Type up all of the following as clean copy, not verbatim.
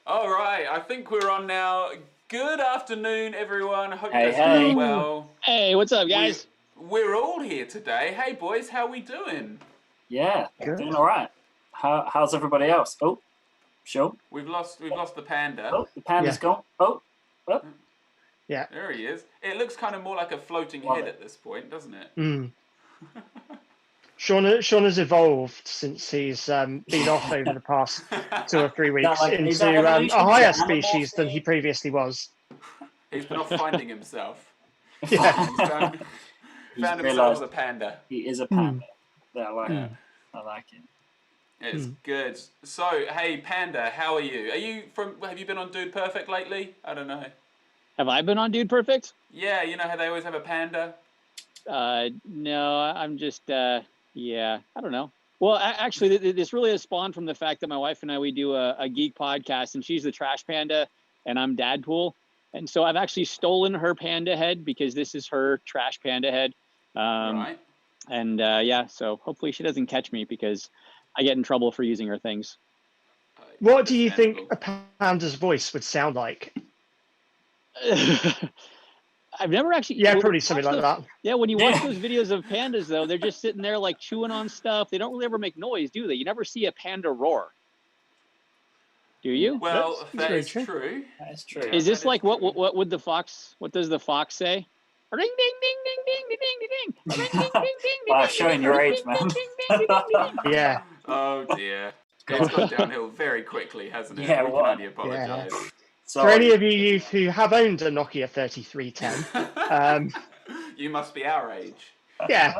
All right, I think we're on now. Good afternoon, everyone. Hope you Hey, guys are doing hey. well. Hey, what's up, guys? We're all here today. Hey, boys, how we doing? Yeah, Good. doing all right. How's everybody else? Oh, sure. We've lost the panda. Oh, the panda's gone. Oh, Yeah. There he is. It looks kind of more like a floating Love head it. at this point, doesn't it? Mm. Sean has evolved since he's been off over the past 2 or 3 weeks is that into evolution? a Is higher it species than he anamorphing? previously was. He's been off finding himself. Yeah. He's found He's himself realised as a panda. he is a Mm. panda. Yeah, I like Yeah. it. I like it. It's good. So, hey, Panda, how are you? Have you been on Dude Perfect lately? I don't know. Have I been on Dude Perfect? Yeah, you know how they always have a panda? No, I'm just, yeah, I don't know. Well, actually, this really has spawned from the fact that my wife and I, we do a geek podcast, and she's the Trash Panda, and I'm Dadpool. And so I've actually stolen her panda head because this is her Trash Panda head. Right. And yeah, so hopefully she doesn't catch me because I get in trouble for using her things. What do you think a panda's voice would sound like? I've never actually. Yeah, probably something like that. Yeah, when you watch those videos of pandas, though, they're just sitting there like chewing on stuff. They don't really ever make noise, do they? You never see a panda roar. Do you? Well, That's that is true. true. That is true. Yeah, Is this that like true. what would the fox? What does the fox say? Ring ding ding ding ding ding ding ding. Ring ding ding ding ding. Wow, showing your age, man. Yeah. Oh dear. It's gone downhill very quickly, hasn't it? Yeah, We can what? only apologise. For Sorry. any of you youth who have owned a Nokia 3310, You must be our age. yeah.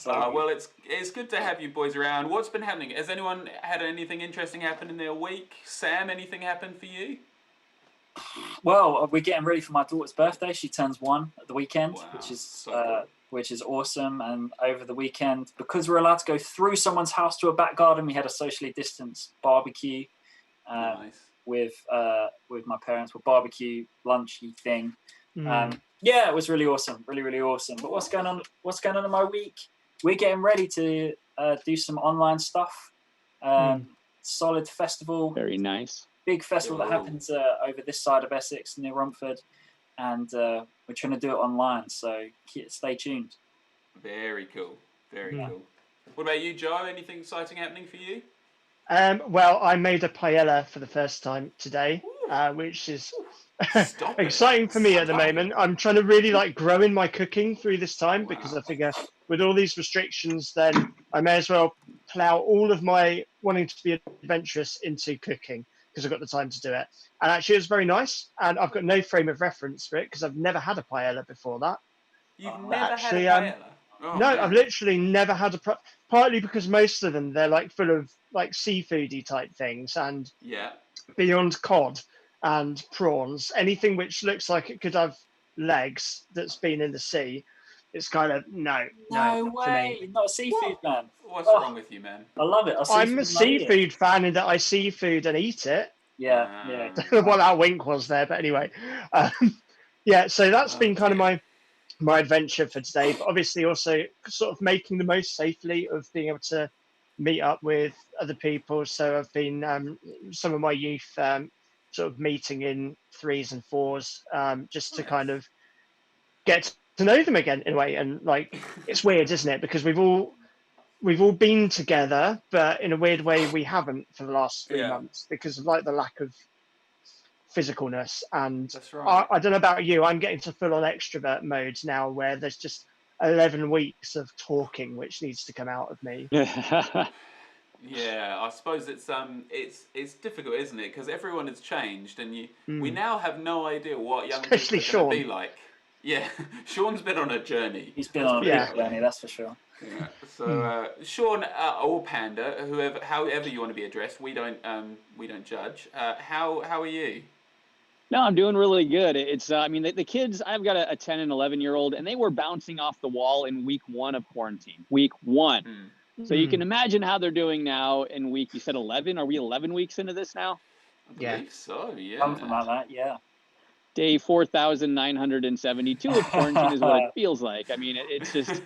Well, it's good to have you boys around. What's been happening? Has anyone had anything interesting happen in their week? Sam, anything happen for you? Well, we're getting ready for my daughter's birthday. She turns 1 at the weekend, Wow, which is so cool. which is awesome. And over the weekend, because we're allowed to go through someone's house to a back garden, we had a socially distanced barbecue Nice. with my parents. Well, barbecue lunchy thing. Mm. Yeah, it was really awesome, really awesome. But what's going on? What's going on in my week? We're getting ready to do some online stuff. Solid festival. Very nice. Big festival that happens over this side of Essex near Romford, and we're trying to do it online, so stay tuned. Very cool. Very cool. What about you, Joe? Anything exciting happening for you? Well, I made a paella for the first time today, which is exciting for me at the moment. I'm trying to really grow in my cooking through this time because I figure with all these restrictions, then I may as well plow all of my wanting to be adventurous into cooking because I've got the time to do it. And actually, it was very nice. And I've got no frame of reference for it because I've never had a paella before that. You've never had a paella? Oh, no, man. I've literally never had partly because most of them, they're full of seafoody type things and beyond cod and prawns, anything which looks like it could have legs that's been in the sea. It's kind of no way, not a seafood man. What's wrong with you, man? I love it. I'm a seafood fan in that I see food and eat it. Yeah. Don't know what that wink was there, but anyway, yeah. So that's been kind of my adventure for today. But obviously, also sort of making the most safely of being able to meet up with other people. So I've been some of my youth sort of meeting in 3s and 4s just to kind of get to know them again in a way. And it's weird, isn't it? Because we've all been together, but in a weird way we haven't for the last 3 months because of the lack of physicalness. And that's right. I don't know about you, I'm getting to full on extrovert mode now where there's just 11 weeks of talking which needs to come out of me. Yeah, I suppose it's difficult, isn't it? Because everyone has changed, and we now have no idea what young Especially people are going to Sean. be like. Yeah, Sean's been on a journey. He's been on a big journey, that's for sure. Yeah. So Sean or Panda, however you want to be addressed, we don't judge. How are you? No, I'm doing really good. It's I mean the kids. I've got a 10 and 11-year-old, and they were bouncing off the wall in week 1 of quarantine. Week 1. So you can imagine how they're doing now in week. You said 11. Are we 11 weeks into this now? I believe so. Yeah. Something like that. Yeah. Day 4,972 of quarantine is what it feels like. I mean, it's just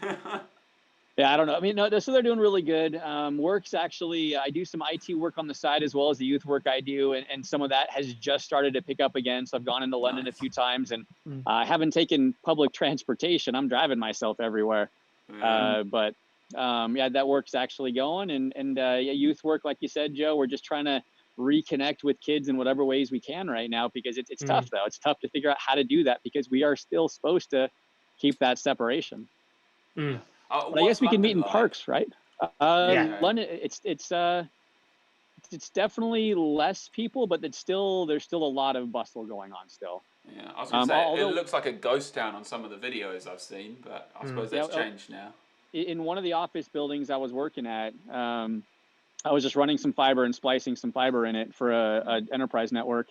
Yeah, I don't know. I mean, no, so they're doing really good. Work's actually, I do some IT work on the side as well as the youth work I do, and some of that has just started to pick up again. So I've gone into London a few times, and I haven't taken public transportation. I'm driving myself everywhere. But yeah, that work's actually going, and yeah, youth work, like you said, Joe. We're just trying to reconnect with kids in whatever ways we can right now, because it's tough though. It's tough to figure out how to do that because we are still supposed to keep that separation. But I guess we can meet in parks, right? Yeah. London, it's definitely less people, but there's still a lot of bustle going on still. Yeah, I was going to say, it looks like a ghost town on some of the videos I've seen, but I suppose that's changed now. In one of the office buildings I was working at, I was just running some fiber and splicing some fiber in it for a enterprise network.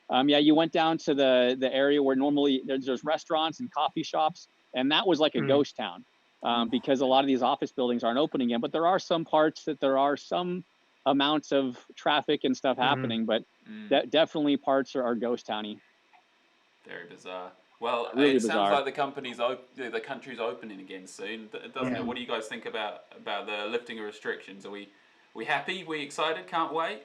Yeah, you went down to the area where normally there's restaurants and coffee shops, and that was like a ghost town. Because a lot of these office buildings aren't open again, but there are some parts that there are some amounts of traffic and stuff happening, but definitely parts are ghost towny. Very bizarre. Well, really it sounds bizarre. like the country's opening again soon, doesn't it? What do you guys think about the lifting of restrictions? Are we happy? We excited? Can't wait?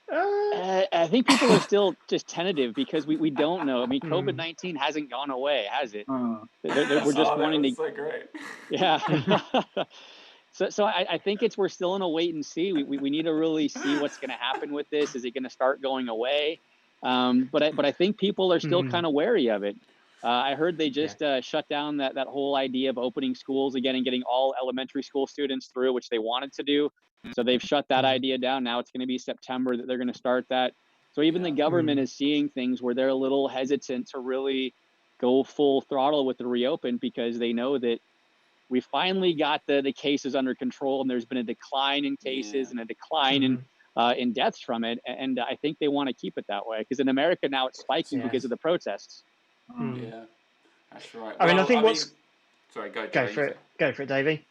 I think people are still just tentative because we don't know. I mean, COVID-19 hasn't gone away, has it? We're just wanting to. So great. Yeah. So I think we're still in a wait and see. We need to really see what's going to happen with this. Is it going to start going away? But I think people are still kind of wary of it. I heard they just shut down that whole idea of opening schools again and getting all elementary school students through, which they wanted to do. So they've shut that idea down. Now it's going to be September that they're going to start that. So even the government is seeing things where they're a little hesitant to really go full throttle with the reopen because they know that we finally got the cases under control, and there's been a decline in cases and a decline in deaths from it. And I think they want to keep it that way because in America now it's spiking because of the protests. Yeah, that's right. I mean, I think sorry, go for it. Go for it, Davey.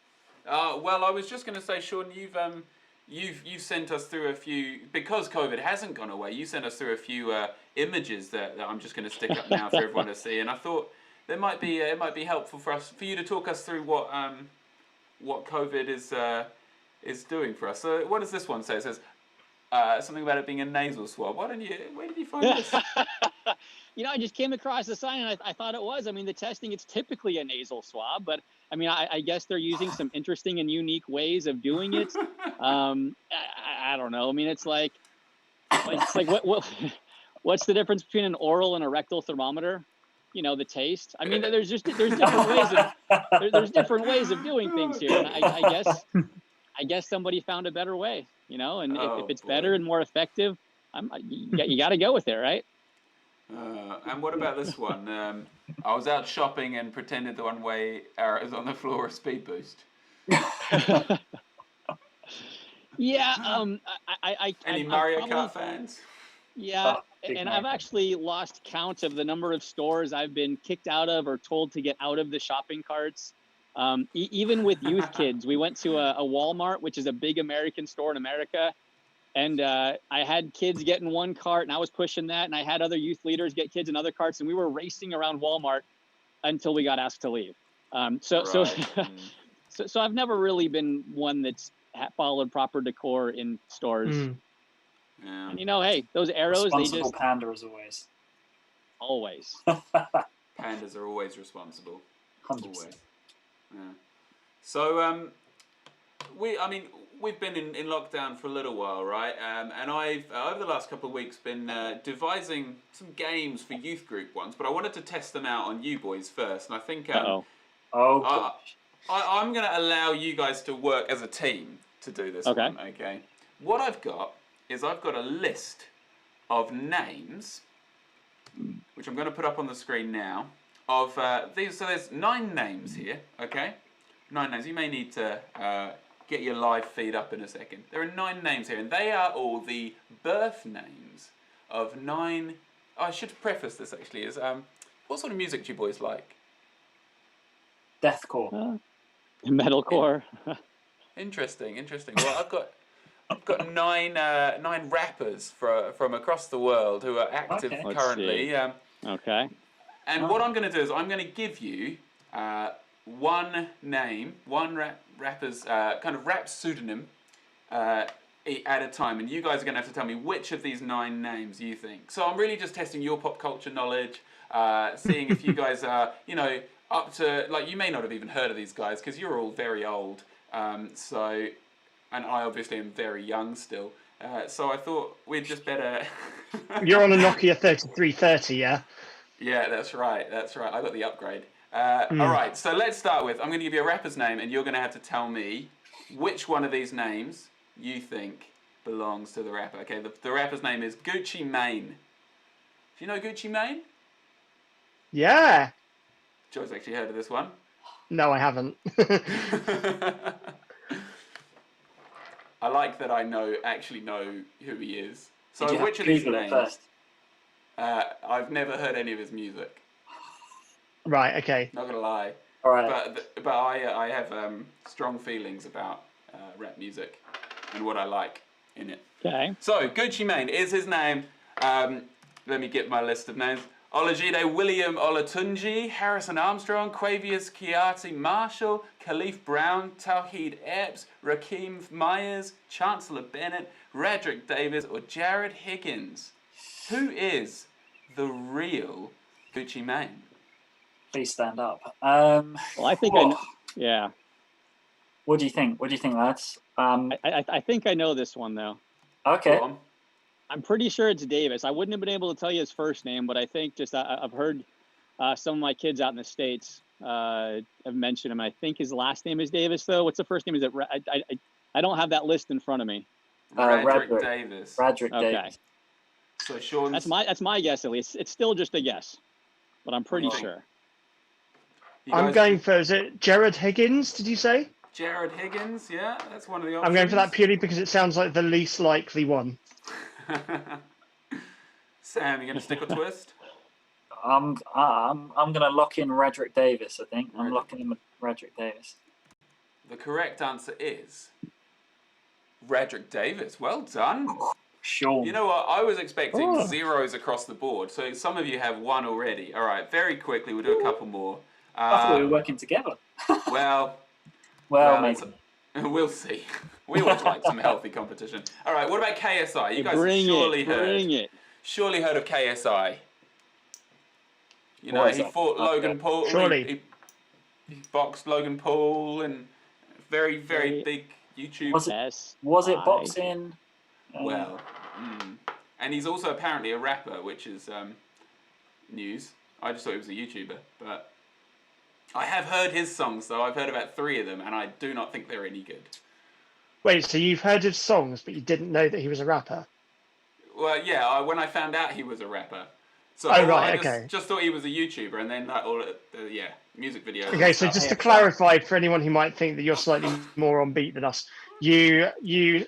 Well, I was just going to say, Sean, you've sent us through a few, because COVID hasn't gone away. You sent us through a few images that I'm just going to stick up now for everyone to see, and I thought it might be helpful for you to talk us through what COVID is doing for us. So, what does this one say? It says something about it being a nasal swab. Where did you find this? I just came across the sign and I thought it was. I mean, the testing, it's typically a nasal swab, but I mean, I guess they're using some interesting and unique ways of doing it. I don't know. I mean, it's like what's the difference between an oral and a rectal thermometer? The taste. I mean, there's different ways of doing things here. And I guess somebody found a better way, and if it's better and more effective, you got to go with it, right? And what about this one? I was out shopping and pretended the one-way arrows on the floor of Speed Boost. Yeah. Any Mario Kart fans? Yeah, and I've actually lost count of the number of stores I've been kicked out of or told to get out of the shopping carts. Even with youth kids, we went to a Walmart, which is a big American store in America. And I had kids get in one cart and I was pushing that. And I had other youth leaders get kids in other carts. And we were racing around Walmart until we got asked to leave. So I've never really been one that's followed proper decor in stores. Yeah. And hey, those arrows, responsible panda as always. Pandas are always responsible. 100%. Always. Yeah. So we've been in lockdown for a little while, right? And I've over the last couple of weeks been devising some games for youth group ones, but I wanted to test them out on you boys first. And I think I'm going to allow you guys to work as a team to do this one. Okay. What I've got is a list of names, which I'm going to put up on the screen now, of these. So there's 9 names here, okay? 9 names. You may need to get your live feed up in a second. There are 9 names here, and they are all the birth names of 9... Oh, I should preface this, actually, is what sort of music do you boys like? Deathcore. Metalcore. Interesting. Well, I've got 9 rappers from across the world who are active currently. Okay. And what I'm going to do is I'm going to give you one name, one rapper's kind of rap pseudonym at a time, and you guys are going to have to tell me which of these 9 names you think. So I'm really just testing your pop culture knowledge, seeing if you guys are, you know, up to, like, you may not have even heard of these guys because you're all very old. So, and I obviously am very young still. So I thought we'd just better... You're on a Nokia 3330, yeah? Yeah, that's right. That's right. I got the upgrade. All right, so let's start with, I'm going to give you a rapper's name, and you're going to have to tell me which one of these names you think belongs to the rapper. Okay, the rapper's name is Gucci Mane. Do you know Gucci Mane? Yeah. Joe's actually heard of this one. No, I haven't. I like that I actually know who he is. So Did you which of have to these Google it names? first? I've never heard any of his music. Right, okay. Not gonna lie. All right. But I have strong feelings about rap music and what I like in it. Okay. So Gucci Mane is his name. Let me get my list of names. Olajide William Olatunji, Harrison Armstrong, Quavius Kiati Marshall, Khalif Brown, Tawheed Epps, Rakeem Myers, Chancellor Bennett, Radrick Davis, or Jared Higgins. Who is the real Gucci Mane? Please stand up. Well, I think yeah. What do you think? What do you think, lads? I think I know this one though. Okay. Go on. I'm pretty sure it's Davis. I wouldn't have been able to tell you his first name, but I think just I've heard some of my kids out in the States have mentioned him. I think his last name is Davis, though. What's the first name? Is it? I don't have that list in front of me. Radrick Davis. Radrick Okay. Davis. So Sean's... That's my guess at least. It's still just a guess, but I'm pretty sure. I'm going for, is it Jared Higgins, did you say? Jared Higgins, yeah, that's one of the options. I'm going for that purely because it sounds like the least likely one. Sam, you going to stick or twist? I'm gonna lock in Radrick Davis. I think I'm locking in with Radrick Davis. The correct answer is Radrick Davis. Well done. Sure. You know what? I was expecting zeros across the board. So some of you have one already. All right, very quickly, we'll do a couple more. I thought we were working together. Well, maybe. We'll see. We always like some healthy competition. All right, what about KSI? You guys surely heard of KSI. You know, he fought Logan Paul. Surely. He boxed Logan Paul and very, very big YouTube. Was it boxing? Well, and he's also apparently a rapper, which is news. I just thought he was a YouTuber, but I have heard his songs, though. I've heard about 3 of them, and I do not think they're any good. Wait, so you've heard his songs, but you didn't know that he was a rapper? Well, yeah, when I found out he was a rapper. So okay. Just thought he was a YouTuber, and then music videos. Okay, so just to clarify for anyone who might think that you're slightly more on beat than us, you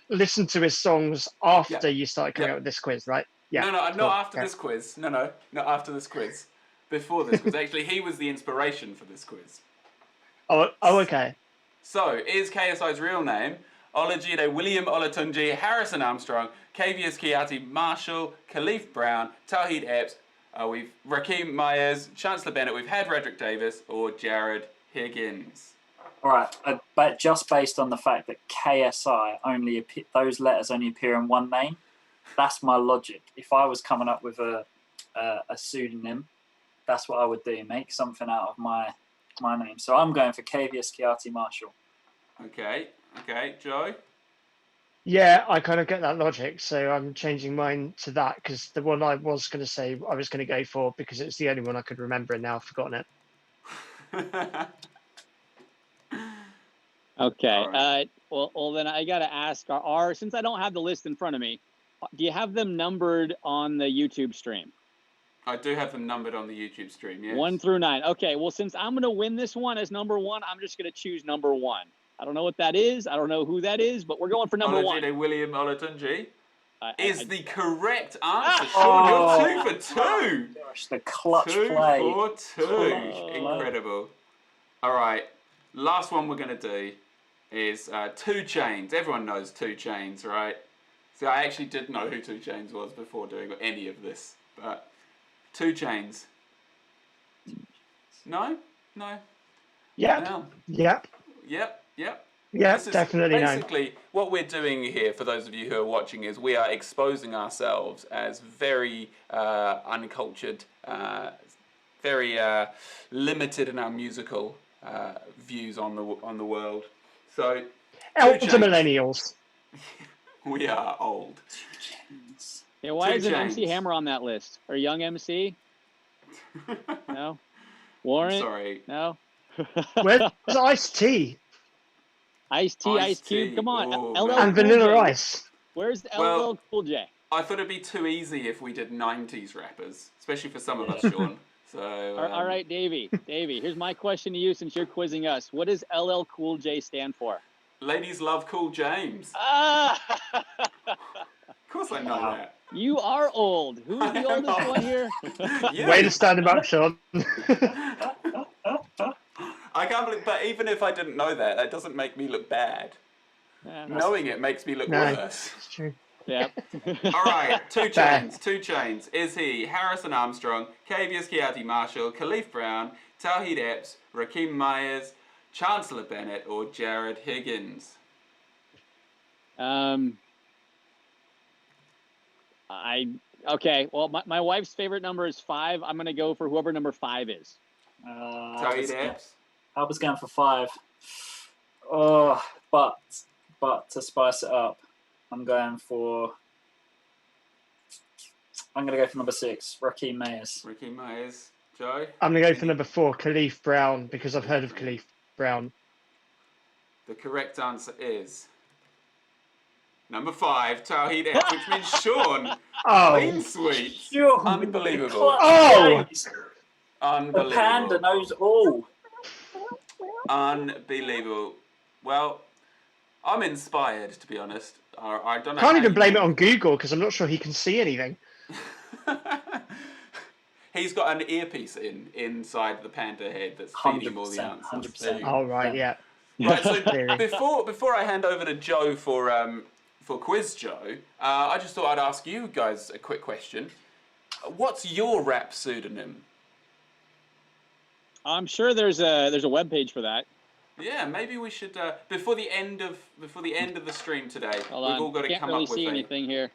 listened to his songs after you started coming up with this quiz, right? Yeah. No, not after this quiz. No, not after this quiz. Before this quiz. Actually, he was the inspiration for this quiz. Oh, okay. So, is KSI's real name Olajide William Olatunji, Harrison Armstrong, Quavius Kiati Marshall, Khalif Brown, Tawheed Epps, we've Rakeem Myers, Chancellor Bennett, we've had Radrick Davis, or Jared Higgins? All right, but just based on the fact that KSI those letters only appear in one name, that's my logic. If I was coming up with a pseudonym, that's what I would do, make something out of my name. So I'm going for Quavius Kiati Marshall. Okay, Joe? Yeah, I kind of get that logic, so I'm changing mine to that because the one I was going to say I was going to go for because it's the only one I could remember and now I've forgotten it. Okay. Right. Well, then I got to ask, since I don't have the list in front of me, do you have them numbered on the YouTube stream? I do have them numbered on the YouTube stream, yes. 1 through 9. Okay, well, since I'm going to win this one as number 1, I'm just going to choose number 1. I don't know what that is. I don't know who that is, but we're going for number 1. Olajide William Olatunji is the correct answer. Sean, you're 2 for 2. Gosh, the clutch 2 play. 2 for 2. Incredible. All right, last one we're going to do is 2 Chainz. Everyone knows 2 Chainz, right? So I actually didn't know who 2 Chainz was before doing any of this, but 2 Chainz. No? Yep. Well, Yep. yep. Yep. This is Definitely no. basically what we're doing here. For those of you who are watching, is we are exposing ourselves as very uncultured, very limited in our musical views on the world. So, Elder chains. millennials. We are old. Yeah, why Two isn't MC chains. Hammer on that list? Or Young MC? No. Warrant? Sorry. No. Where's Ice-T? Ice-T, Ice Cube. Ice-T. Come on. Ooh, LL man. And Cool Vanilla J. Ice. Where's Well, LL Cool J? I thought it'd be too easy if we did 90s rappers, especially for some of us, Sean. So, All right, Davey. Davey, here's my question to you since you're quizzing us. What does LL Cool J stand for? Ladies love Cool James. Ah! Of course I know that. You are old. Who's the oldest one here? You. Way to stand him up, Sean. I can't believe, but even if I didn't know that, that doesn't make me look bad. Yeah, Knowing it makes me look No. worse. It's true. Yep. All right, two Fair. chains. Two chains. Is he Harrison Armstrong, Kavius Keati Marshall, Khalif Brown, Tawhid Epps, Rakeem Myers, Chancellor Bennett, or Jared Higgins? Okay. Well, my wife's favorite number is 5. I'm gonna go for whoever number 5 is. Tawhid Epps. I was going for 5. Oh, but to spice it up, I'm gonna go for number 6, Rakeem Myers. Rakeem Myers. Joe? I'm going to go for number 4, Khalif Brown, because I've heard of Khalif Brown. The correct answer is number 5, Tawhid Epps, which means Sean. Clean sweep. Sure. Unbelievable. Oh! Unbelievable. The panda knows all. Unbelievable. Well, I'm inspired, to be honest. I don't know. Can't how even you blame it know. on Google, because I'm not sure he can see anything. He's got an earpiece inside the panda head that's feeding him all the 100%, answers. 100%. There you go. Oh, right, yeah. Right, so Theory. before I hand over to Joe for Quiz Joe, I just thought I'd ask you guys a quick question. What's your rap pseudonym? I'm sure there's a webpage for that. Yeah, maybe we should before the end of the stream today. Hold we've on. all got to Can't come really up with see a. anything here.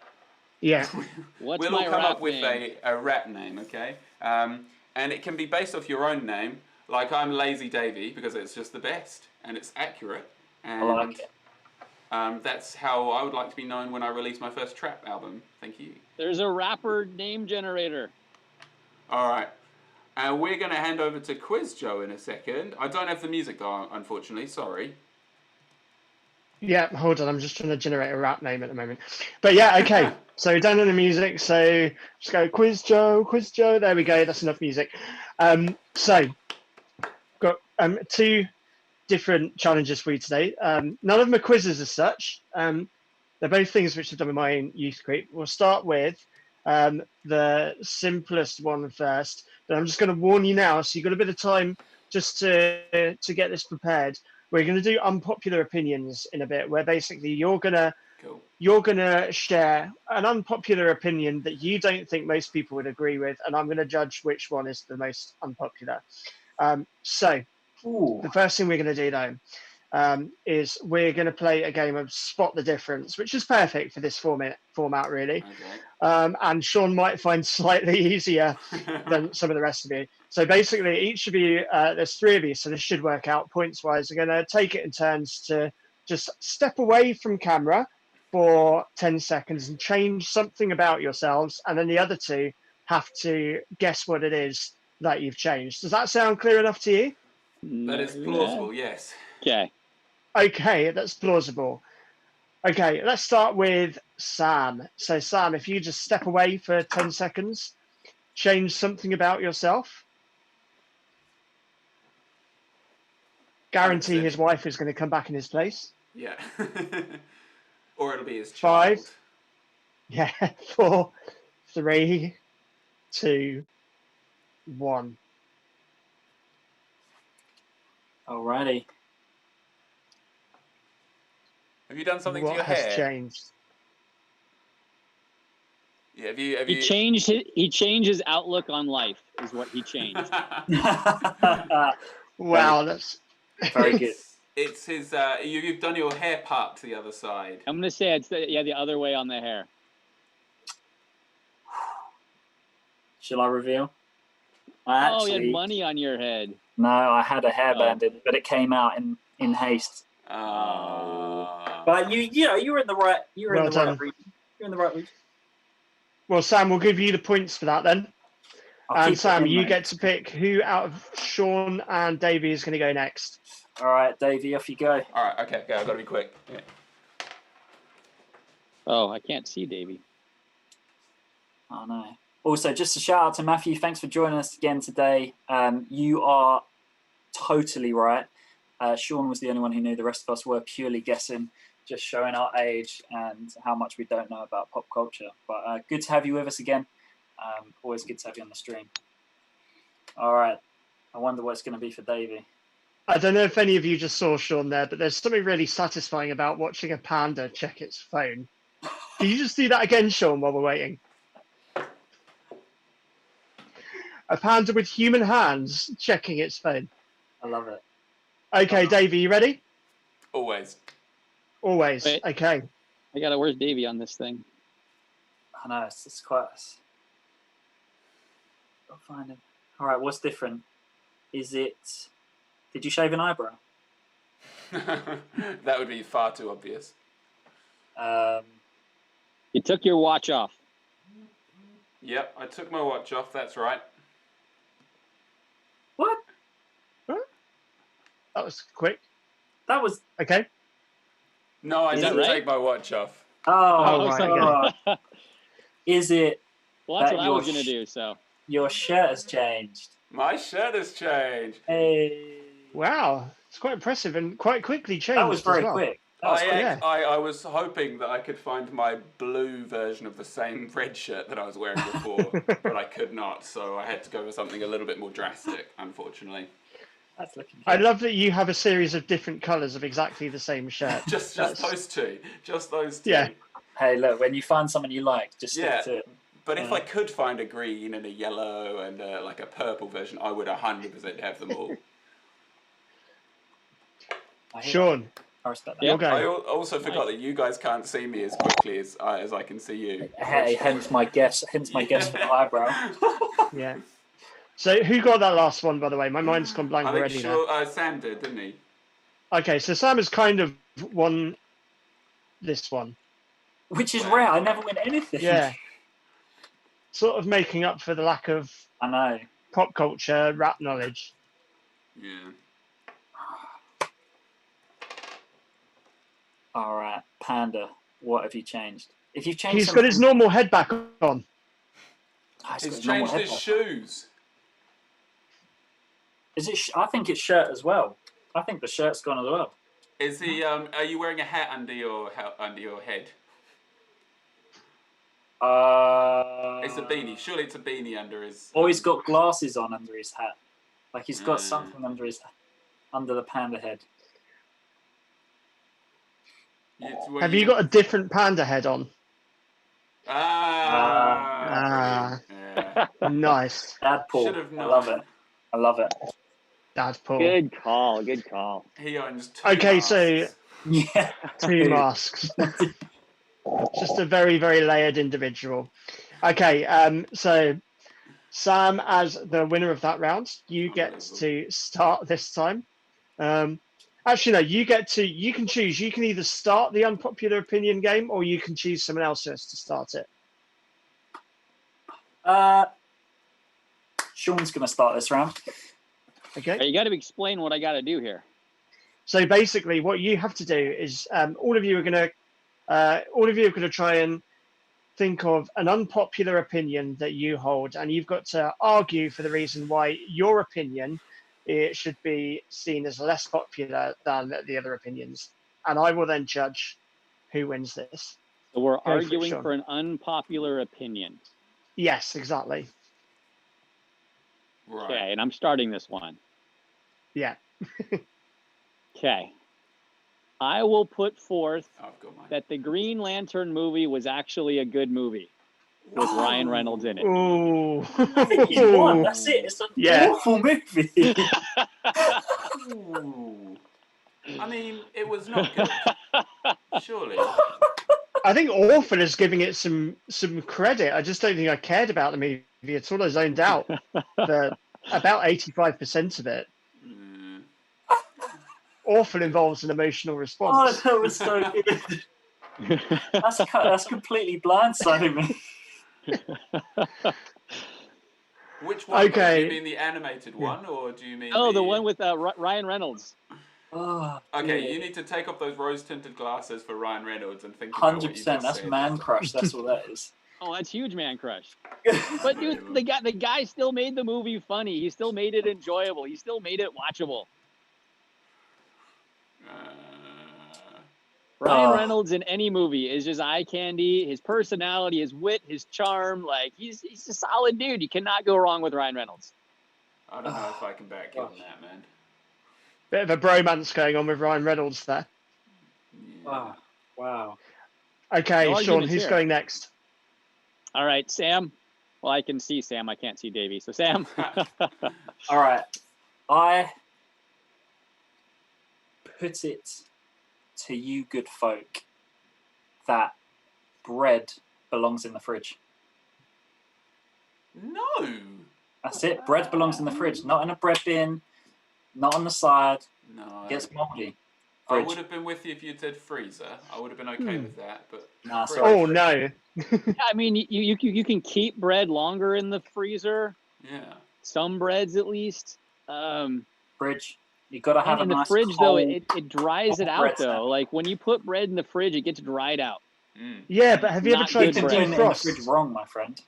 Yeah. What's we'll my all come rap up with name? a rap name, okay? And it can be based off your own name. Like I'm Lazy Davey because it's just the best and it's accurate. And I like it. that's how I would like to be known when I release my first trap album. Thank you. There's a rapper name generator. All right. And we're going to hand over to Quiz Joe in a second. I don't have the music though, unfortunately. Sorry. Yeah, hold on. I'm just trying to generate a rap name at the moment. But yeah, okay. So done on the music. So just go Quiz Joe, Quiz Joe. There we go. That's enough music. So got 2 different challenges for you today. None of them are quizzes as such. They're both things which I've done with my own youth group. We'll start with the simplest one first. But I'm just going to warn you now, so you've got a bit of time just to get this prepared. We're going to do unpopular opinions in a bit, where basically you're gonna share an unpopular opinion that you don't think most people would agree with, and I'm going to judge which one is the most unpopular. So the first thing we're going to do though is we're going to play a game of Spot the Difference, which is perfect for this format really. Okay. And Sean might find slightly easier than some of the rest of you. So basically, each of you, there's 3 of you, so this should work out points-wise. We're going to take it in turns to just step away from camera for 10 seconds and change something about yourselves, and then the other 2 have to guess what it is that you've changed. Does that sound clear enough to you? That is plausible, yes. Okay. Okay, that's plausible. Okay, let's start with Sam. So Sam, if you just step away for 10 seconds, change something about yourself. Guarantee 100%. his wife is going to come back in his place. Yeah. Or it'll be his 5. child. Yeah, 4, 3, 2, 1. Alrighty. Have you done something What to your has hair? changed? Yeah, have you He changed his outlook on life is what he changed. Wow, that's Very good. It's his. You've done your hair part to the other side. I'm gonna say it's the other way on the hair. Shall I reveal? You had money on your head. No, I had a hairband in, but it came out in haste. But you were in the right. You were in the right region. You're in the right region. Well, Sam, we'll give you the points for that then. And Sam, you mate. get to pick who out of Sean and Davey is going to go next. All right, Davey, off you go. All right, okay, I've got to be quick. Yeah. Oh, I can't see Davey. Oh, no. Also, just a shout out to Matthew. Thanks for joining us again today. You are totally right. Sean was the only one who knew. The rest of us were purely guessing, just showing our age and how much we don't know about pop culture. But good to have you with us again. Always good to have you on the stream. All right. I wonder what it's going to be for Davey. I don't know if any of you just saw Sean there, but there's something really satisfying about watching a panda check its phone. Can you just do that again, Sean, while we're waiting? A panda with human hands checking its phone. I love it. Okay, Davey, you ready? Always. Always. Wait. Okay. Where's Davey on this thing? I know, it's quite... I'll find him. All right, what's different? Is it... Did you shave an eyebrow? That would be far too obvious. You took your watch off. Yep, I took my watch off, that's right. What? Huh? That was quick. That was... Okay. No, I didn't right? take my watch off. Oh, right, sorry. Is it... Well, that's that what I was going to do, so. Your shirt has changed. My shirt has changed. Hey. Wow. It's quite impressive and quite quickly changed. That was very as well. quick. That was quick. Yeah. I was hoping that I could find my blue version of the same red shirt that I was wearing before, but I could not, so I had to go with something a little bit more drastic, unfortunately. That's looking good. I love that you have a series of different colours of exactly the same shirt. Just those two. Just those two. Yeah. Hey, look, when you find something you like, just stick to it. But if I could find a green and a yellow and like a purple version, I would 100% have them all. Sean, I respect that. Yeah. Okay. I also forgot that you guys can't see me as quickly as I can see you. Hey, hence my guess for the eyebrow. Yeah. So who got that last one, by the way? My mind's gone blank I think already now. Sam did, didn't he? Okay, so Sam has kind of won this one. Which is rare. I never win anything. Yeah. Sort of making up for the lack of I know. pop culture rap knowledge. Yeah. All right, Panda. What have you changed? If you've changed, He's got his normal head back on. Oh, He's changed his shoes. Is it? I think it's shirt as well. I think the shirt's gone as well. Is he? Are you wearing a hat under your head? It's a beanie. Surely it's a beanie under his. Or he's got glasses on under his hat. Like he's got something under the panda head. Have you got a different panda head on? Yeah. Nice. Dad Paul. I love it. I love it. Dad Paul. Good call. Good call. He owns two Okay, masks. so Yeah. 2 masks. Just a very, very layered individual. Okay, so Sam, as the winner of that round, you get to start this time. Actually, no, you can choose. You can either start the unpopular opinion game or you can choose someone else to start it. Sean's going to start this round. Okay. You got to explain what I got to do here. So basically, what you have to do is all of you are going to try and think of an unpopular opinion that you hold, and you've got to argue for the reason why your opinion it should be seen as less popular than the other opinions. And I will then judge who wins this. So we're Go for it, arguing Sean. for an unpopular opinion. Yes, exactly. Right. Okay, and I'm starting this one. Yeah. Okay. I will put forth I've got mine. that the Green Lantern movie was actually a good movie with Ryan Reynolds in it. Ooh. He's won. That's it. It's an awful movie. Ooh. I mean, it was not good. Surely. I think Orphan is giving it some credit. I just don't think I cared about the movie at all. I zoned out for about 85% of it. Mm. Orphan involves an emotional Oh, response. that was so good. That's completely blindsiding me. Which one? Okay. Though? Do you mean the animated one, or do you mean the one with Ryan Reynolds? Oh, okay, dear. you need to take off those rose-tinted glasses for Ryan Reynolds and think about what you just 100%. That's said. man crush. That's all that is. Oh, that's huge man crush. But dude, the guy still made the movie funny. He still made it enjoyable. He still made it watchable. Ryan Reynolds in any movie is just eye candy. His personality, his wit, his charm, like he's a solid dude. You cannot go wrong with Ryan Reynolds. I don't know if I can back you on that, man. Bit of a bromance going on with Ryan Reynolds there. Yeah. Wow. Okay, No Sean, arguments who's here. going next? All right, Sam. Well, I can see Sam. I can't see Davey. So, Sam. All right. I put it to you good folk that bread belongs in the fridge. No. That's it. Bread belongs in the fridge, not in a bread bin, not on the side. No. It gets moldy. I Fridge. would have been with you if you'd said freezer. I would have been okay with that, but Nah, fridge. sorry. Oh, no. I mean, you can keep bread longer in the freezer. Yeah. Some breads, at least. Fridge. You got to have in a the nice fridge, cold, though, it dries it cold out, bread though. snack. Like, when you put bread in the fridge, it gets dried out. Mm. Yeah, but have you ever Not tried good to bread. Doing it in the fridge defrost? wrong, my friend.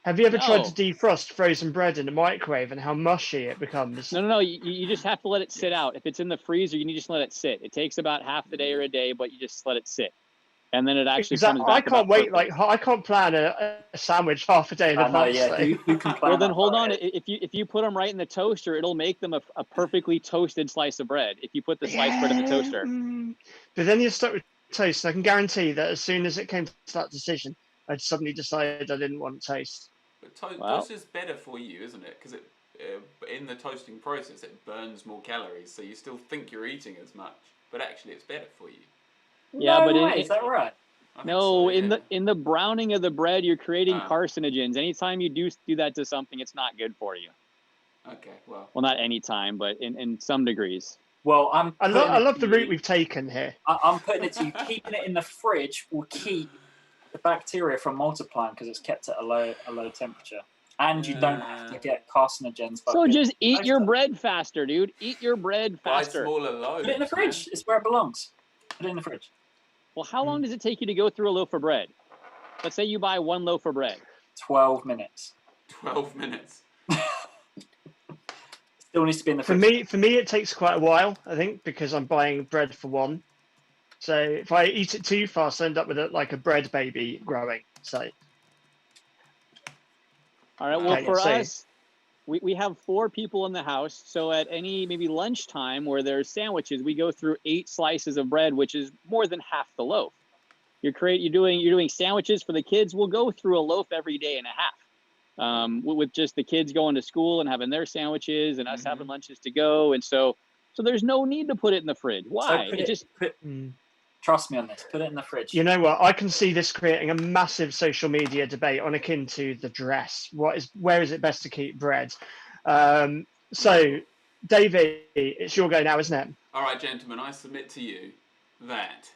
Have you ever tried to No. defrost frozen bread in the microwave and how mushy it becomes? No. You just have to let it sit out. If it's in the freezer, you need to just let it sit. It takes about half the day or a day, but you just let it sit. And then it actually comes back I can't about wait. perfect. Like I can't plan a sandwich half a day in I know, advance. yeah. though. Who can plan Well, then that hold far on. ahead? If you put them right in the toaster, it'll make them a perfectly toasted slice of bread. If you put the sliced bread in the toaster. But then you're stuck with toast. I can guarantee that as soon as it came to that decision, I'd suddenly decided I didn't want toast. But toast is better for you, isn't it? Because in the toasting process, it burns more calories, so you still think you're eating as much, but actually it's better for you. Yeah, No but way, is that right? I think no, so, yeah. in the browning of the bread, you're creating Ah. carcinogens. Anytime you do that to something, it's not good for you. Okay, well. Well, not any time, but in some degrees. Well, I love the route we've taken here. I'm putting it to you. Keeping it in the fridge will keep the bacteria from multiplying because it's kept at a low temperature, and you don't have to get carcinogens. So just eat your bread faster, dude. Eat your bread Buy faster. smaller loaves. Put it in the fridge. It's where it belongs. Put it in the fridge. Well, how long does it take you to go through a loaf of bread? Let's say you buy one loaf of bread. 12 minutes. 12 minutes. Still needs to be in the fridge. For me, it takes quite a while. I think because I'm buying bread for one. So if I eat it too fast, I end up with a bread baby growing. So. All right. Well, Okay, for so- us, we have 4 people in the house. So at any maybe lunchtime where there's sandwiches, we go through 8 slices of bread, which is more than half the loaf. You're doing sandwiches for the kids. We'll go through a loaf every day and a half, with just the kids going to school and having their sandwiches and us having lunches to go. And so there's no need to put it in the fridge. Why? Trust me on this. Put it in the fridge. You know what? I can see this creating a massive social media debate on akin to the dress. Where is it best to keep bread? So, David, it's your go now, isn't it? All right, gentlemen, I submit to you that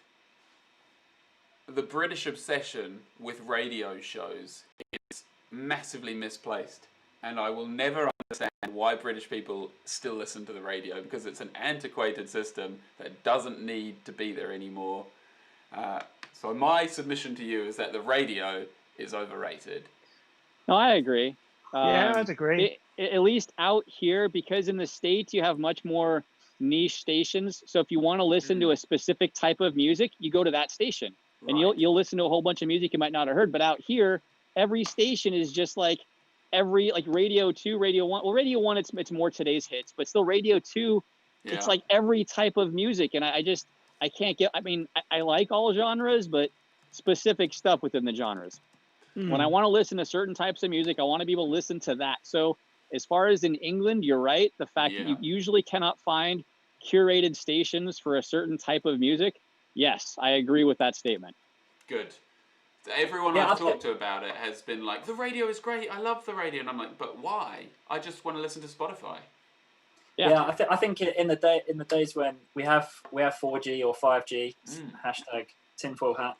the British obsession with radio shows is massively misplaced. And I will never understand why British people still listen to the radio, because it's an antiquated system that doesn't need to be there anymore. So my submission to you is that the radio is overrated. No, I agree. Yeah, I'd agree. At least out here, because in the States you have much more niche stations. So if you want to listen to a specific type of music, you go to that station. And you'll listen to a whole bunch of music you might not have heard. But out here, every station is just like Radio 2, Radio 1. Well, Radio 1, it's more today's hits, but still Radio 2, it's like every type of music. And I can't get, I like all genres, but specific stuff within the genres. When I want to listen to certain types of music, I want to be able to listen to that. So as far as in England, you're right. The fact that you usually cannot find curated stations for a certain type of music, yes, I agree with that statement. Good. Everyone I've talked to about it has been like, the radio is great, I love the radio. And I'm like, but why? I just want to listen to Spotify. Yeah, I think in the days when we have 4G or 5G, hashtag tinfoil hat,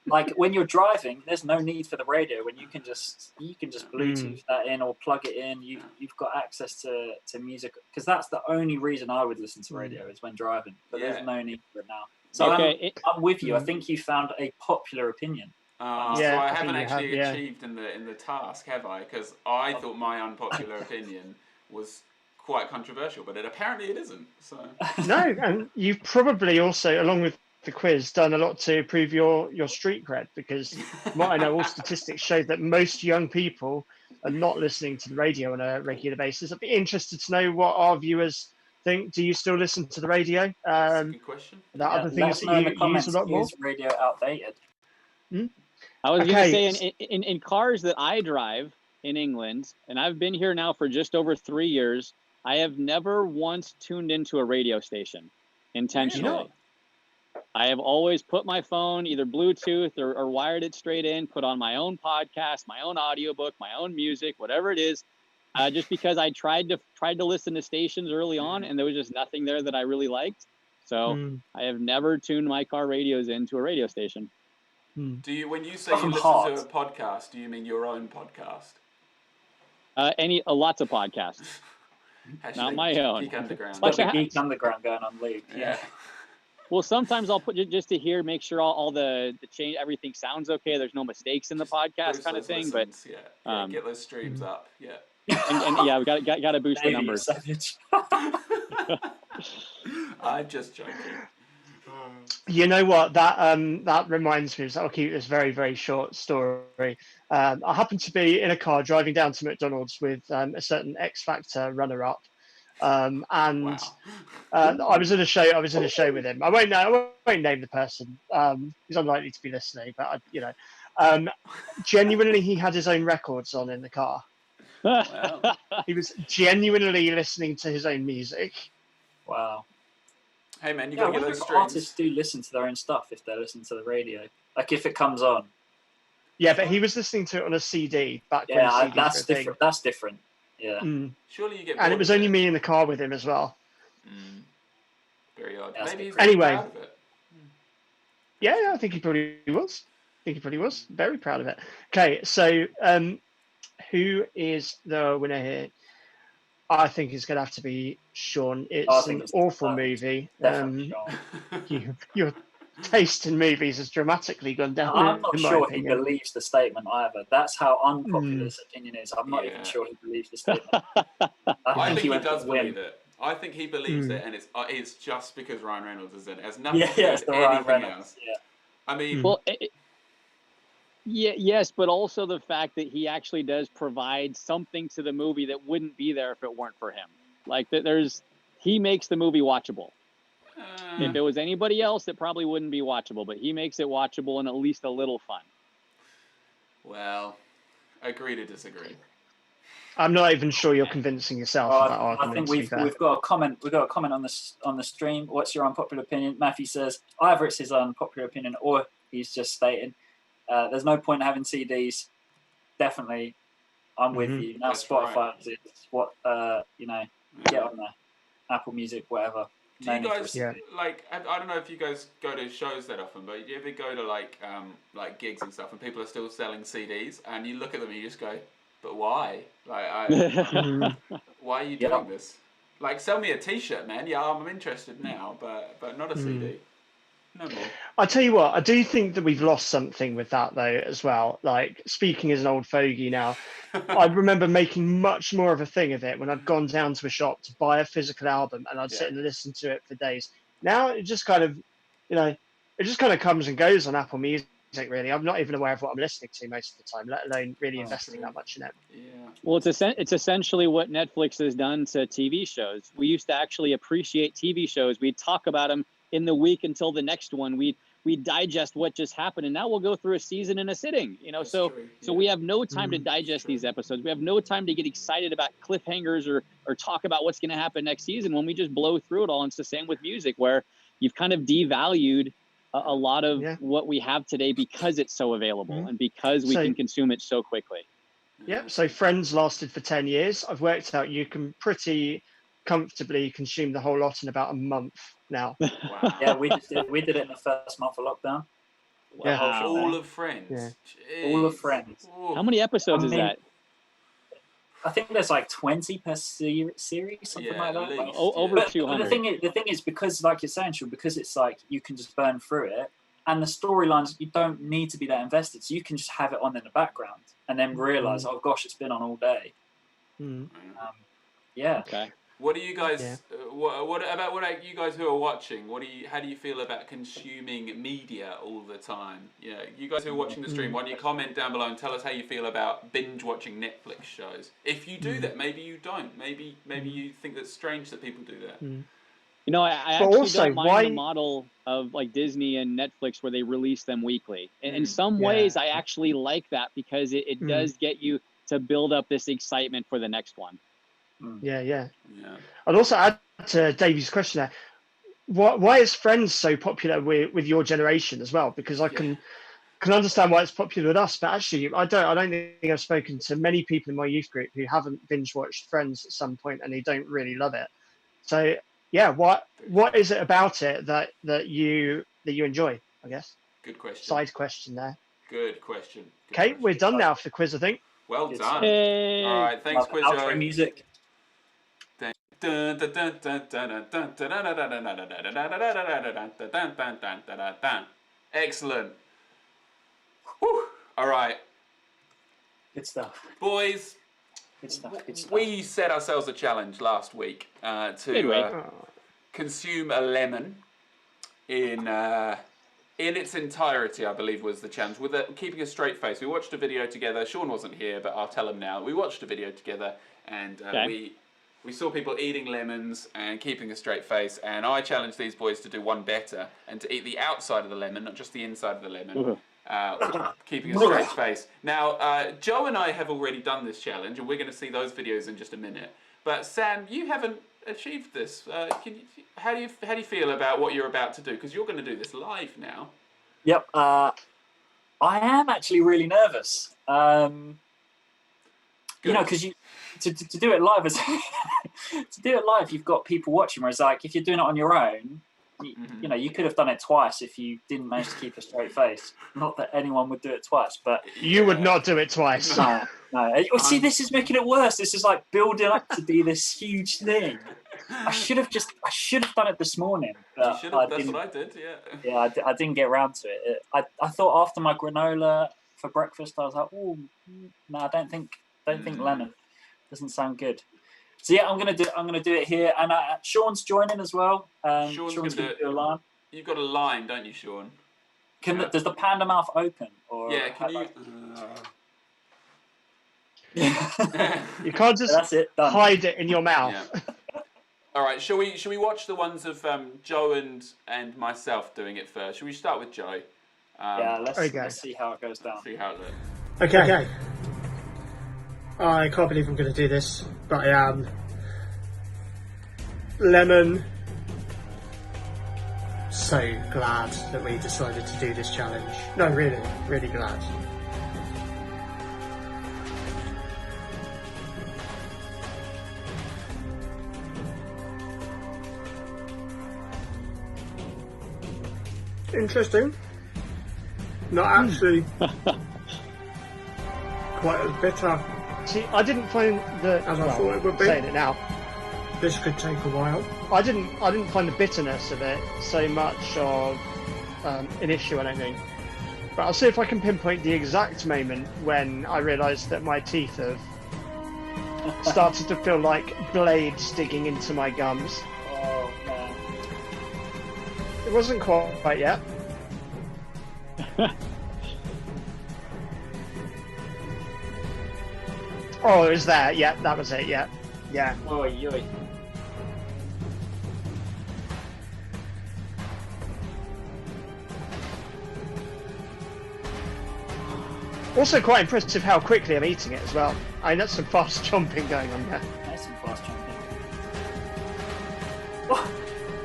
like when you're driving, there's no need for the radio when you can just Bluetooth that in or plug it in. You've got access to music, because that's the only reason I would listen to radio is when driving. But there's no need for it now. So I'm with you. I think you found a popular opinion. So I haven't actually achieved in the task, have I? Because I thought my unpopular opinion was quite controversial, but apparently it isn't. So no, and you've probably also, along with the quiz, done a lot to improve your street cred, because what I know, all statistics show that most young people are not listening to the radio on a regular basis. I'd be interested to know what our viewers think. Do you still listen to the radio? That's a good question. The other things that you use a lot more? Is radio outdated? I was going to say, in cars that I drive in England, and I've been here now for just over 3 years, I have never once tuned into a radio station intentionally. I have always put my phone, either Bluetooth or wired it straight in, put on my own podcast, my own audiobook, my own music, whatever it is, just because I tried to listen to stations early on, and there was just nothing there that I really liked. So I have never tuned my car radios into a radio station. Do you, when you say you listen to a podcast, do you mean your own podcast? Lots of podcasts. Not my own. Geek Underground. Like a Geek Underground going on loop. Yeah. Well, sometimes I'll put just to hear, make sure all the change, everything sounds okay. There's no mistakes in the podcast, kind of thing. Listens, but get those streams up. Yeah. And yeah, we got to boost the numbers. I'm just joking. You know what? That reminds me. So I'll keep this very, very short story. I happened to be in a car driving down to McDonald's with a certain X Factor runner-up, and I was in a show. I was in a show with him. I won't name the person. He's unlikely to be listening, but genuinely, he had his own records on in the car. Wow. He was genuinely listening to his own music. Wow. Hey man, you got to get those streams. Artists do listen to their own stuff if they're listening to the radio. Like if it comes on. Yeah, but he was listening to it on a CD back when CDs that's were a different. That's different. Yeah. Surely you get. And it was only me in the car with him as well. Very odd. That's Maybe he's anyway. proud of it. Yeah, I think he probably was. Very proud of it. Okay, so who is the winner here? I think it's going to have to be Sean. It's an awful movie. Your taste in movies has dramatically gone down. I'm not sure he believes the statement either. That's how unpopular his opinion is. I'm not even sure he believes the statement. I think he does believe it. I think he believes it, and it's just because Ryan Reynolds is in it. It has nothing to do with anything else. Yeah. I mean, yes, but also the fact that he actually does provide something to the movie that wouldn't be there if it weren't for him. Like he makes the movie watchable. If it was anybody else, it probably wouldn't be watchable, but he makes it watchable and at least a little fun. Well, agree to disagree. I'm not even sure you're convincing yourself of that argument. I think we've got a comment. We've got a comment on the stream. What's your unpopular opinion? Matthew says either it's his unpopular opinion or he's just stating. There's no point in having CDs. Definitely, I'm with you. Now That's Spotify right. is what get on there. Apple Music, whatever. Do you guys like? I don't know if you guys go to shows that often, but do you ever go to like gigs and stuff, and people are still selling CDs, and you look at them and you just go, "But why? Like, why are you doing this? Like, sell me a T-shirt, man. Yeah, I'm interested now, but not a CD." No more. I tell you what, I do think that we've lost something with that though as well. Like, speaking as an old fogey now, I remember making much more of a thing of it when I'd gone down to a shop to buy a physical album and I'd sit and listen to it for days. Now it just kind of, it just kind of comes and goes on Apple Music really. I'm not even aware of what I'm listening to most of the time, let alone really investing that much in it. Yeah. Well, it's essentially what Netflix has done to TV shows. We used to actually appreciate TV shows. We'd talk about them in the week until the next one. We digest what just happened, and now we'll go through a season in a sitting. That's So true, so yeah. we have no time to digest these episodes. We have no time to get excited about cliffhangers or talk about what's going to happen next season when we just blow through it all. And it's the same with music, where you've kind of devalued a lot of what we have today because it's so available and because we can consume it so quickly. Yeah. So Friends lasted for 10 years. I've worked out you can pretty comfortably consume the whole lot in about a month now. Wow. Yeah, we did it in the first month of lockdown. Yeah. All of Friends. Yeah. All of Friends. How many episodes is that? I think there's like 20 per series, something like that. Least, over 200. But the thing is, because like you're saying, Sean, because it's like you can just burn through it, and the storylines, you don't need to be that invested, so you can just have it on in the background and then realize, oh gosh, it's been on all day. Yeah. Okay. What do you guys? What about you guys who are watching? How do you feel about consuming media all the time? Yeah, you guys who are watching the stream, why don't you comment down below and tell us how you feel about binge watching Netflix shows? If you do that, maybe you don't. Maybe you think that's strange that people do that. You know, I actually don't mind the model of like Disney and Netflix where they release them weekly. And in some ways, I actually like that because it does get you to build up this excitement for the next one. Yeah. I'd also add to Davey's question there. Why is Friends so popular with your generation as well? Because I can understand why it's popular with us, but actually I don't think I've spoken to many people in my youth group who haven't binge watched Friends at some point and who don't really love it. So yeah, what is it about it that you enjoy? I guess. Good question. Side question there. Good question. Okay, we're done now for the quiz, I think. Well done. Hey. All right, thanks, Quiz Joe. Outro music. Excellent. Whew. All right. Good stuff. Boys, Good stuff. we set ourselves a challenge last week to consume a lemon in its entirety, I believe was the challenge, with keeping a straight face. We watched a video together. Sean wasn't here, but I'll tell him now. We watched a video together, and we saw people eating lemons and keeping a straight face, and I challenged these boys to do one better and to eat the outside of the lemon, not just the inside of the lemon, keeping a straight face. Now, Joe and I have already done this challenge, and we're going to see those videos in just a minute. But Sam, you haven't achieved this. How do you feel about what you're about to do? Because you're going to do this live now. Yep. I am actually really nervous. You know, because to do it live you've got people watching. Whereas like if you're doing it on your own, you know, you could have done it twice if you didn't manage to keep a straight face. Not that anyone would do it twice, but you would not do it twice. No. Oh, see, this is making it worse. This is like building up to be this huge thing. I should have done it this morning. You should have. That's what I did. Yeah. Yeah, I didn't get around to it. I thought after my granola for breakfast, I was like, oh no, I don't think lemon. Doesn't sound good. So yeah, I'm gonna do it here, and Sean's joining as well. Sean's gonna do a line. You've got a line, don't you, Sean? Does the panda mouth open? Or yeah. Can you? You can't just hide it in your mouth. Yeah. All right. Shall we watch the ones of Joe and myself doing it first? Shall we start with Joe? Yeah. Let's see how it goes down. See how it looks. Okay. I can't believe I'm going to do this, but I am. Lemon. So glad that we decided to do this challenge. No, really, really glad. Interesting. Not actually quite as bitter. See, I didn't find as I thought it would be. Saying it now, this could take a while. I didn't find the bitterness of it so much of an issue, I don't think. But I'll see if I can pinpoint the exact moment when I realised that my teeth have started to feel like blades digging into my gums. Oh man! It wasn't quite yet. Oh, it was there. Yeah, that was it. Yeah. Oy. Also quite impressive how quickly I'm eating it as well. I know some fast chomping going on there. There's some fast jumping. Oh,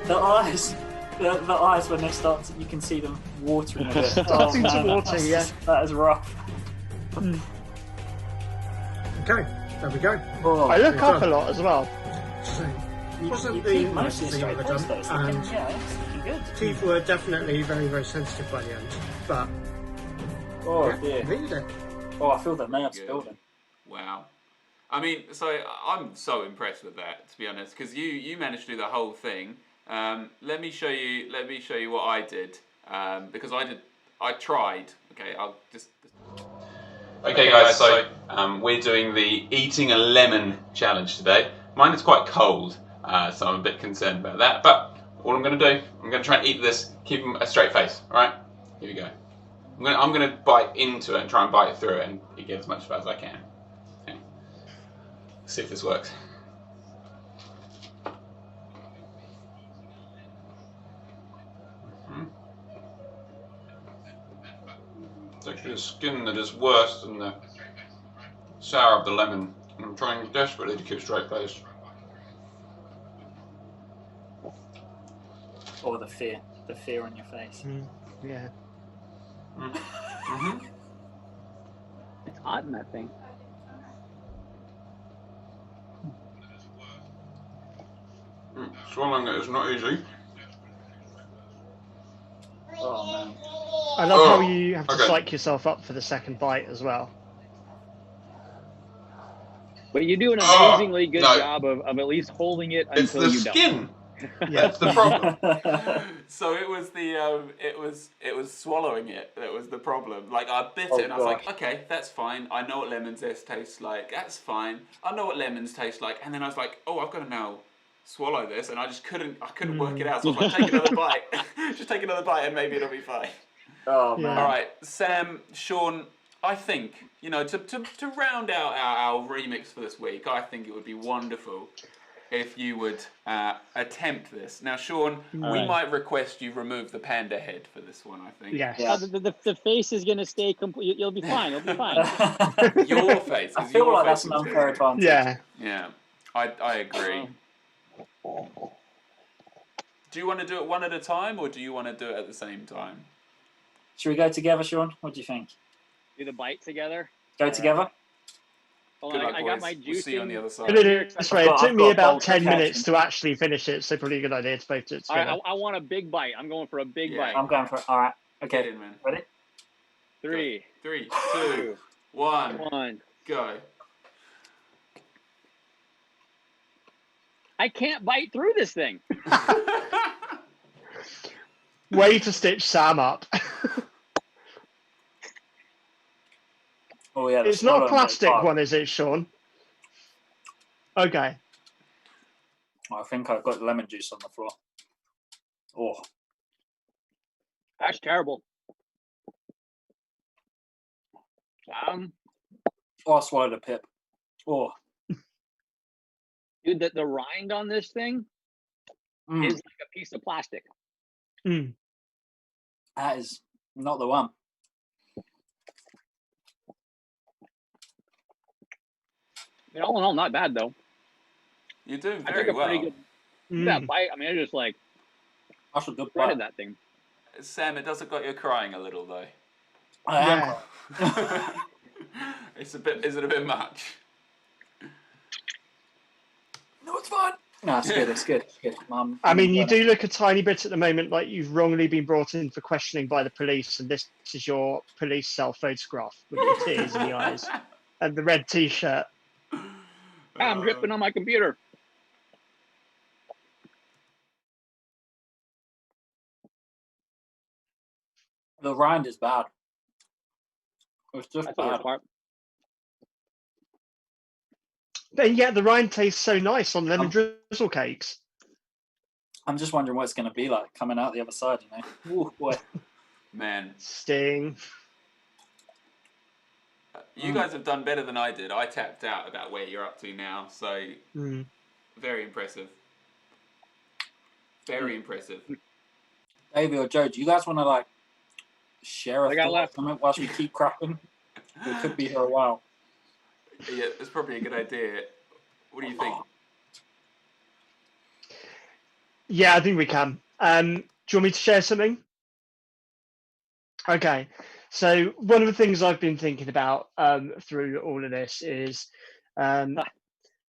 the eyes. The eyes when they start to, you can see them watering a bit. Starting to water, yeah. That is rough. Okay, there we go. Oh, I look up a lot as well. So, you wasn't keep the mostly most a thing straight I've face done, though. It's looking, and yeah, it's looking good. teeth were definitely very, very sensitive by the end. But Oh yeah, dear. made it. Oh, I feel the nerves Good. building. Wow. I mean, so I'm so impressed with that, to be honest, because you managed to do the whole thing. Let me show you what I did, because I tried. Okay, I'll just. Okay, guys. So we're doing the eating a lemon challenge today. Mine is quite cold, so I'm a bit concerned about that. But all I'm going to do, I'm going to try and eat this, keep a straight face. All right, here we go. I'm going to bite into it and try and bite through it and get as much as I can. Okay. See if this works. It's actually the skin that is worse than the sour of the lemon. I'm trying desperately to keep straight face. Or the fear on your face. Yeah. Mm-hmm. It's hot in that thing. Swallowing it is not easy. Oh man. I love how you have to psych yourself up for the second bite as well. But you do an amazingly good job of at least holding it until you don't. It's the skin. That's the problem. So it was it was swallowing it that was the problem. Like I bit it and I was like, okay, that's fine. I know what lemon zest tastes like. That's fine. I know what lemons taste like. And then I was like, oh, I've got to now swallow this, and I just couldn't work it out. So I was like, take another bite. Just take another bite and maybe it'll be fine. Oh man. All right, Sam, Sean, I think, to round out our remix for this week, I think it would be wonderful if you would attempt this. Now, Sean, we might request you remove the panda head for this one, I think. Yes. Oh, the face is going to stay complete. You'll be fine. You'll be fine. Your face. I feel like that's an unfair advantage. Yeah. Yeah, I agree. Do you want to do it one at a time, or do you want to do it at the same time? Should we go together, Sean? What do you think? Do the bite together? Go together? Hold on, I got my juice. We'll see you on the other side. It took me about 10 minutes to actually finish it, so probably a good idea to both do it together. All right, I want a big bite. I'm going for a big bite. I'm going for it. All right. Okay. Get in, man. Ready? 3, 2, 1, go. I can't bite through this thing. Way to stitch Sam up. Oh yeah. It's not a plastic one, is it, Sean? Okay. I think I've got lemon juice on the floor. Oh. That's terrible. Oh, I swallowed a pip. Oh. Dude, the rind on this thing is like a piece of plastic. That is not the one. All in all, not bad though. You're doing I very took a well. pretty good that bite. I mean, I just like That's a good shredded bite. that thing. Sam, it does look like you're crying a little though. I am. Is it a bit much? No, it's fine. No, it's good. It's good. It's good. I mean, you do look a tiny bit at the moment like you've wrongly been brought in for questioning by the police, and this is your police self-photograph with your tears in the eyes and the red T-shirt. I'm dripping on my computer. The rind is bad. It's just That's the bad. worst part. And yet the rind tastes so nice on lemon drizzle cakes. I'm just wondering what it's going to be like coming out the other side, Ooh, boy. Man. Sting. You guys have done better than I did. I tapped out about where you're up to now, so very impressive. Very impressive. Davey or Joe, do you guys want to share a thought whilst we keep cracking? We could be here a while. Yeah, it's probably a good idea. What do you think? Yeah, I think we can. Do you want me to share something? Okay. So one of the things I've been thinking about through all of this is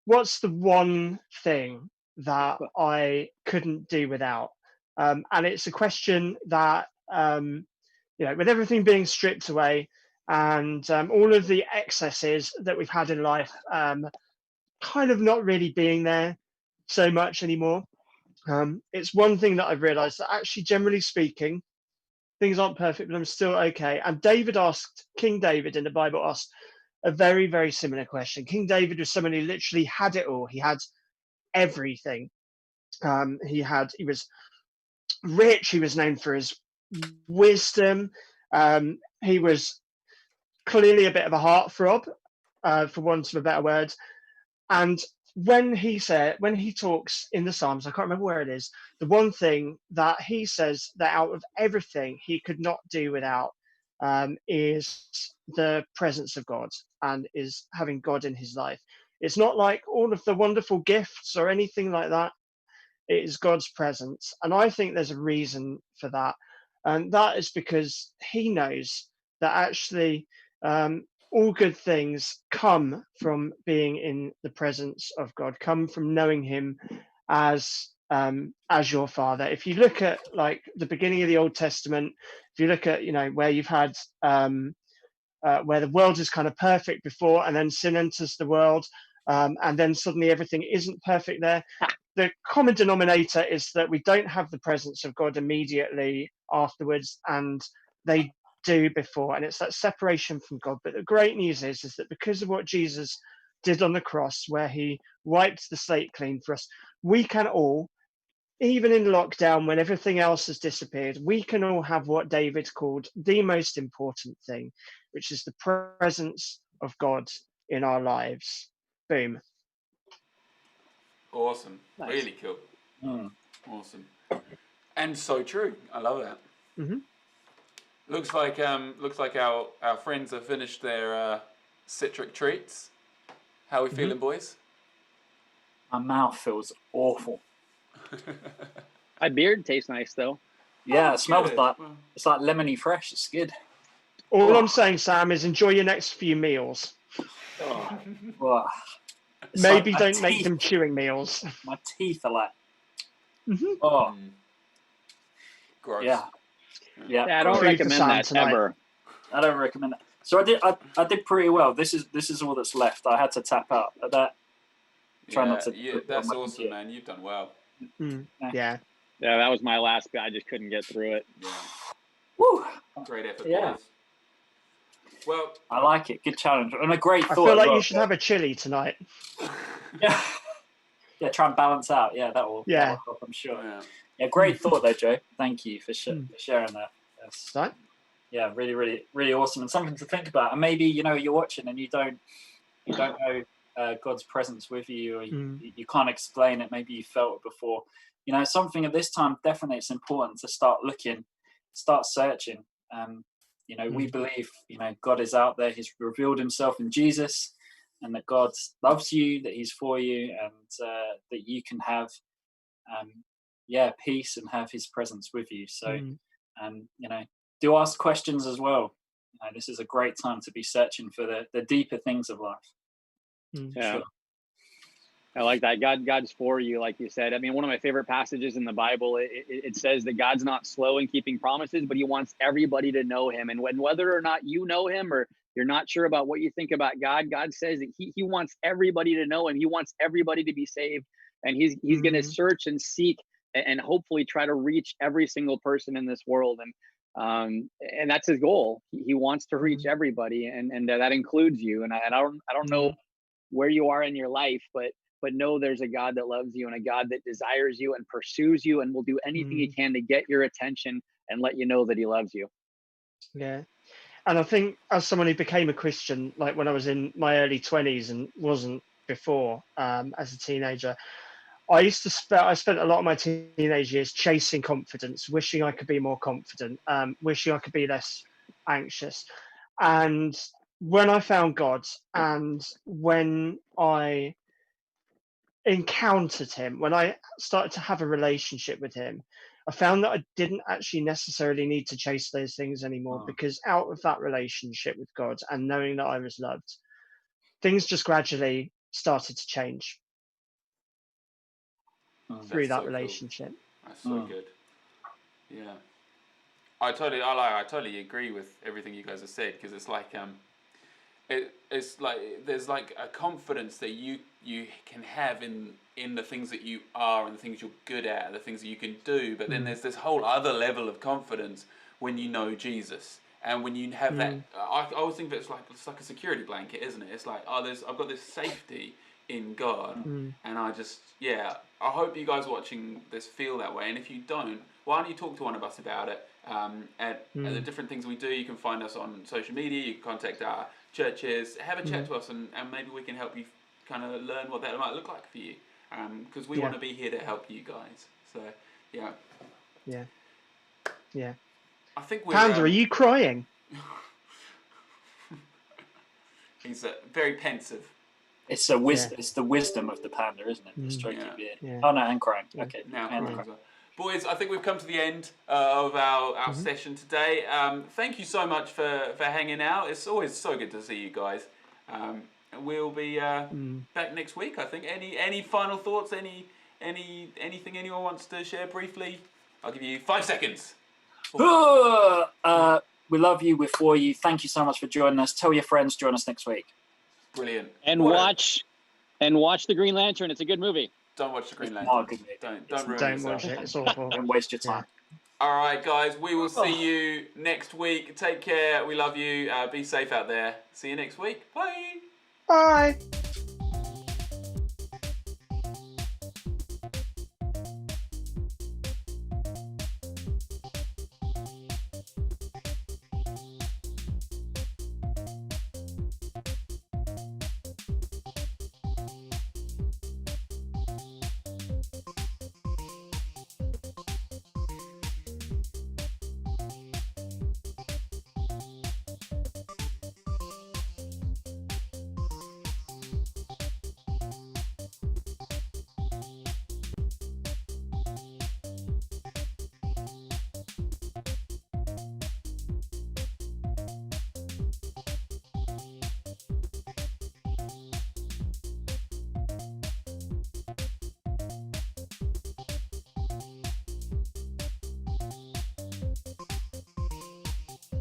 what's the one thing that I couldn't do without? And it's a question that, with everything being stripped away and all of the excesses that we've had in life kind of not really being there so much anymore. It's one thing that I've realized that actually, generally speaking, things aren't perfect, but I'm still okay. And King David in the Bible asked a very, very similar question. King David was someone who literally had it all. He had everything. He was rich. He was known for his wisdom. He was clearly a bit of a heartthrob, for want of a better word. And when he talks in the Psalms, I can't remember where it is, the one thing that he says that out of everything he could not do without is the presence of God and is having God in his life. It's not like all of the wonderful gifts or anything like that. It is God's presence. And I think there's a reason for that. And that is because he knows that actually all good things come from being in the presence of God, come from knowing him as your Father. If you look at like the beginning of the Old Testament, if you look at where you've had where the world is kind of perfect before, and then sin enters the world, and then suddenly everything isn't perfect there. The common denominator is that we don't have the presence of God immediately afterwards, and they do before, and it's that separation from God. But the great news is that because of what Jesus did on the cross, where he wiped the slate clean for us, we can all, even in lockdown when everything else has disappeared, we can all have what David called the most important thing, which is the presence of God in our lives. Boom. Awesome. Nice. Really cool. Awesome. And so true. I love that. Mm-hmm. Looks like our friends have finished their citric treats. How are we feeling, boys? My mouth feels awful. My beard tastes nice though. Yeah, it smells like it's like lemony fresh. It's good. All I'm saying, Sam, is enjoy your next few meals. Maybe like don't make them chewing meals. My teeth are like, gross. Yeah, I don't recommend that tonight. Ever. I don't recommend that. So I did pretty well. This is all that's left. I had to tap out at that. Try not to. That's awesome, man. You've done well. Yeah, that was my last bit. I just couldn't get through it. Yeah. Woo. Great effort, boys. Well, I like it. Good challenge and a great thought. I feel like you should have a chili tonight. Yeah. Try and balance out. Yeah, that will help, I'm sure. Yeah, great thought though, Joe. Thank you for sharing that. That's right. Yeah, really, really, really awesome, and something to think about. And maybe you're watching and you don't know God's presence with you, or you can't explain it. Maybe you felt it before. Something at this time, definitely it's important to start looking, start searching. We believe, God is out there. He's revealed himself in Jesus, and that God loves you, that he's for you, and that you can have, peace and have his presence with you. So, do ask questions as well. This is a great time to be searching for the deeper things of life. Yeah. Sure. I like that. God's for you, like you said. I mean, one of my favorite passages in the Bible, it says that God's not slow in keeping promises, but he wants everybody to know him. And whether or not you know him or you're not sure about what you think about God, God says that he wants everybody to know him. He wants everybody to be saved. And he's going to search and seek and hopefully try to reach every single person in this world. And that's his goal. He wants to reach everybody, and that includes you. And I don't know where you are in your life, but know there's a God that loves you and a God that desires you and pursues you and will do anything he can to get your attention and let you know that he loves you. Yeah. And I think as someone who became a Christian, like when I was in my early 20s and wasn't before, as a teenager, I spent a lot of my teenage years chasing confidence, wishing I could be more confident, wishing I could be less anxious. And when I found God and when I encountered him, when I started to have a relationship with him, I found that I didn't actually necessarily need to chase those things anymore, because out of that relationship with God and knowing that I was loved, things just gradually started to change through that relationship. Cool. That's so good. Yeah. I totally agree with everything you guys have said, because it's like it's like there's like a confidence that you can have in the things that you are and the things you're good at and the things that you can do, but then there's this whole other level of confidence when you know Jesus, and when you have that. I always think that it's like a security blanket, isn't it? It's like, I've got this safety in God, and I hope you guys watching this feel that way, and if you don't, why don't you talk to one of us about it? At the different things we do, you can find us on social media, you can contact our churches, have a chat to us, and maybe we can help you kind of learn what that might look like for you, because we want to be here to help you guys. So yeah. I think we're... Panda, are you crying? He's very pensive. It's It's the wisdom of the panda, isn't it? The stroky beard. Oh no, and crying. Okay. Now crying. Boys, I think we've come to the end of our session today. Thank you so much for hanging out. It's always so good to see you guys. We'll be back next week, I think. Any final thoughts? Anything anyone wants to share briefly? I'll give you 5 seconds. We love you. We're for you. Thank you so much for joining us. Tell your friends. Join us next week. Brilliant. And watch the Green Lantern. It's a good movie. Don't watch the Green Lantern. Don't ruin yourself. Watch it. It's awful. Don't waste your time. All right, guys. We will see you next week. Take care. We love you. Be safe out there. See you next week. Bye. Bye.